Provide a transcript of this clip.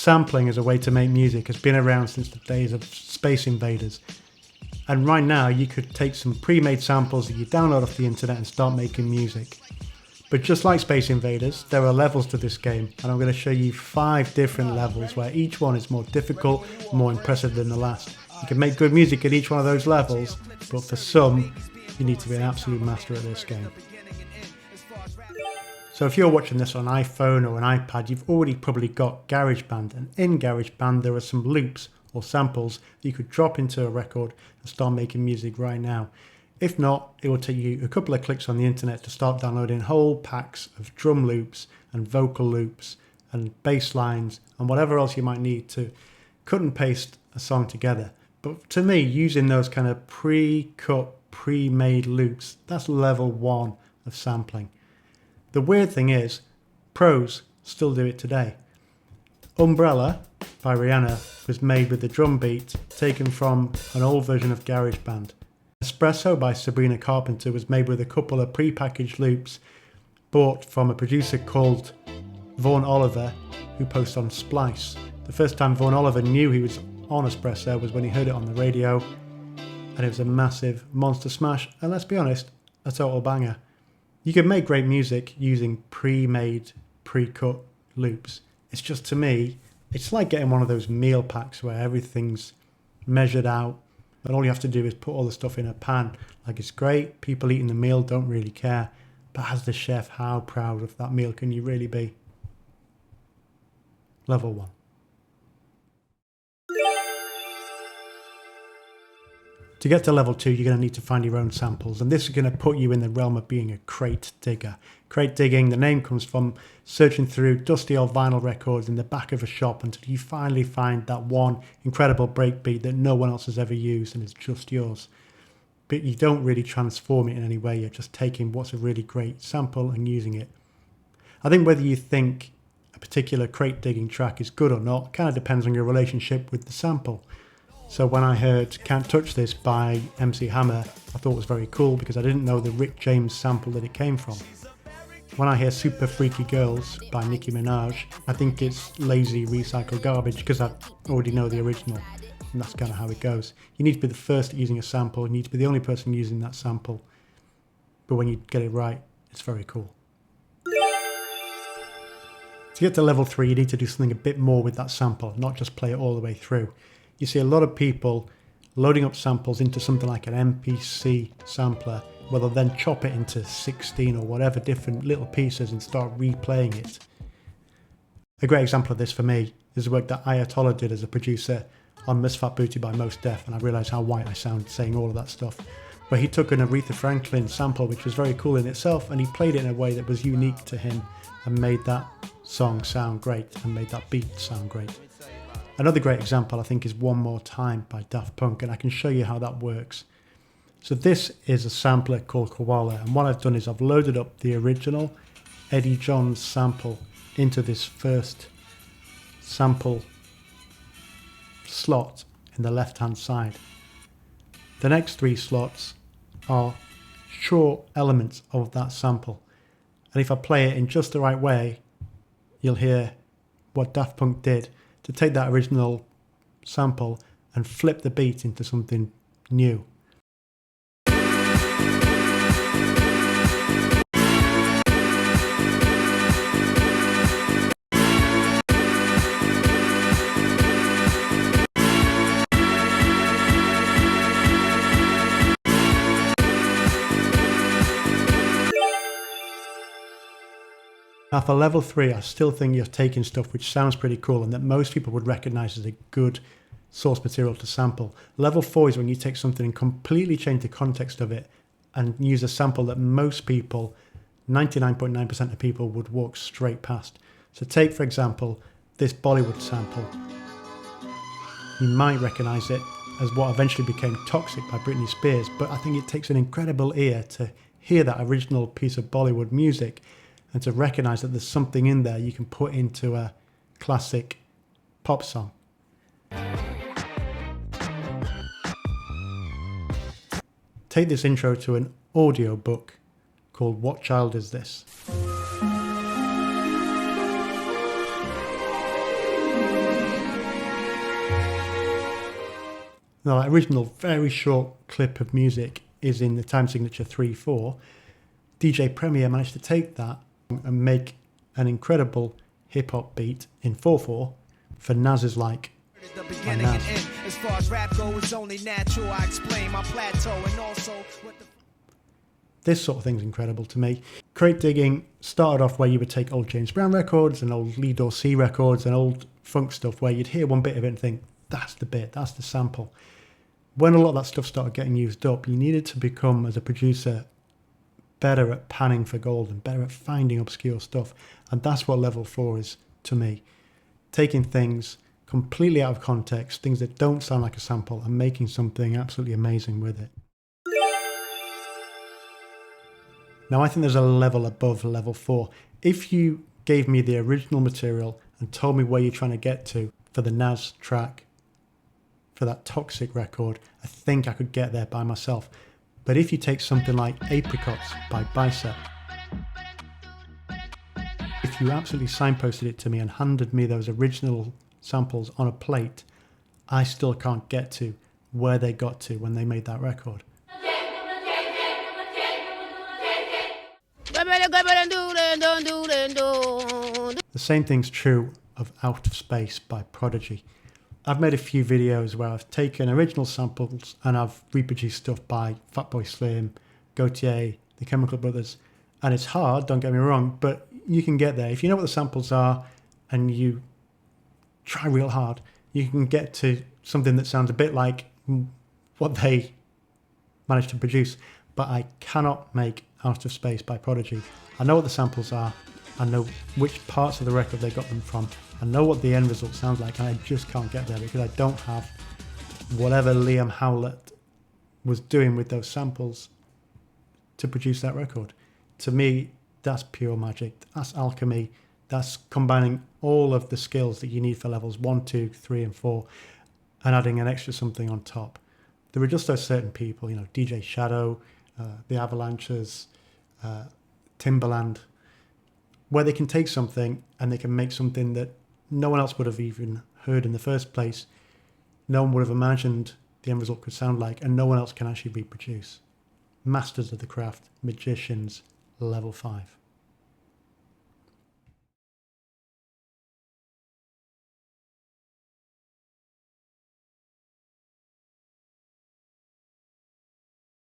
Sampling as a way to make music has been around since the days of Space Invaders. And right now you could take some pre-made samples that you download off the internet and start making music. But just like Space Invaders, there are levels to this game, and I'm going to show you 5 different levels where each one is more difficult, more impressive than the last. You can make good music at each one of those levels, but for some, you need to be an absolute master at this game. So if you're watching this on an iPhone or an iPad, you've already probably got GarageBand, and in GarageBand there are some loops or samples that you could drop into a record and start making music right now. If not, it will take you a couple of clicks on the internet to start downloading whole packs of drum loops and vocal loops and bass lines and whatever else you might need to cut and paste a song together. But to me, using those kind of pre-cut, pre-made loops, that's level 1 of sampling. The weird thing is, pros still do it today. Umbrella by Rihanna was made with the drum beat taken from an old version of GarageBand. Espresso by Sabrina Carpenter was made with a couple of pre-packaged loops bought from a producer called Vaughan Oliver, who posts on Splice. The first time Vaughan Oliver knew he was on Espresso was when he heard it on the radio, and it was a massive monster smash, and let's be honest, a total banger. You can make great music using pre-made, pre-cut loops. It's just, to me, it's like getting one of those meal packs where everything's measured out and all you have to do is put all the stuff in a pan. Like, it's great, people eating the meal don't really care, but as the chef, how proud of that meal can you really be? Level 1. To get to level 2, you're going to need to find your own samples, and this is going to put you in the realm of being a crate digger. Crate digging, the name comes from searching through dusty old vinyl records in the back of a shop until you finally find that one incredible breakbeat that no one else has ever used and is just yours. But you don't really transform it in any way, you're just taking what's a really great sample and using it. I think whether you think a particular crate digging track is good or not kind of depends on your relationship with the sample. So when I heard Can't Touch This by MC Hammer, I thought it was very cool because I didn't know the Rick James sample that it came from. When I hear Super Freaky Girls by Nicki Minaj, I think it's lazy recycled garbage because I already know the original, and that's kind of how it goes. You need to be the first at using a sample, you need to be the only person using that sample, but when you get it right, it's very cool. To get to level 3, you need to do something a bit more with that sample, not just play it all the way through. You see a lot of people loading up samples into something like an MPC sampler, where they'll then chop it into 16 or whatever different little pieces and start replaying it. A great example of this for me is the work that Ayatollah did as a producer on Miss Fat Booty by Mos Def, and I realised how white I sound saying all of that stuff, where he took an Aretha Franklin sample, which was very cool in itself, and he played it in a way that was unique to him and made that song sound great and made that beat sound great. Another great example I think is One More Time by Daft Punk, and I can show you how that works. So this is a sampler called Koala, and what I've done is I've loaded up the original Eddie Johns sample into this first sample slot in the left hand side. The next 3 slots are short elements of that sample, and if I play it in just the right way, you'll hear what Daft Punk did to take that original sample and flip the beat into something new. Now for level 3, I still think you're taking stuff which sounds pretty cool and that most people would recognise as a good source material to sample. Level 4 is when you take something and completely change the context of it and use a sample that most people, 99.9% of people, would walk straight past. So take, for example, this Bollywood sample. You might recognise it as what eventually became Toxic by Brittney Spears, but I think it takes an incredible ear to hear that original piece of Bollywood music and to recognise that there's something in there you can put into a classic pop song. Take this intro to an audio book called What Child Is This? Now, that original very short clip of music is in the time signature 3/4. DJ Premier managed to take that and make an incredible hip-hop beat in 4/4 for Nas's like. The beginning and end. As far as rap goes, it's only natural. I explain my plateau and also what the... This sort of thing's incredible to me. Crate digging started off where you would take old James Brown records and old Lee Dorsey records and old funk stuff where you'd hear one bit of it and think, that's the bit, that's the sample. When a lot of that stuff started getting used up, you needed to become, as a producer, better at panning for gold and better at finding obscure stuff. And that's what level 4 is to me. Taking things completely out of context, things that don't sound like a sample, and making something absolutely amazing with it. Now, I think there's a level above level 4. If you gave me the original material and told me where you're trying to get to for the Nas track, for that Toxic record, I think I could get there by myself. But if you take something like Apricots by Bicep, if you absolutely signposted it to me and handed me those original samples on a plate, I still can't get to where they got to when they made that record. The same thing's true of Out of Space by Prodigy. I've made a few videos where I've taken original samples and I've reproduced stuff by Fatboy Slim, Gautier, the Chemical Brothers, and it's hard, don't get me wrong, but you can get there. If you know what the samples are and you try real hard, you can get to something that sounds a bit like what they managed to produce. But I cannot make Out of Space by Prodigy. I know what the samples are, I know which parts of the record they got them from, I know what the end result sounds like, and I just can't get there because I don't have whatever Liam Howlett was doing with those samples to produce that record. To me, that's pure magic, that's alchemy, that's combining all of the skills that you need for levels 1, 2, 3 and 4 and adding an extra something on top. There are just those certain people, you know, DJ Shadow, the Avalanches, Timbaland, where they can take something and they can make something that no one else would have even heard in the first place. No one would have imagined the end result could sound like, and no one else can actually reproduce. Masters of the craft, magicians, level 5.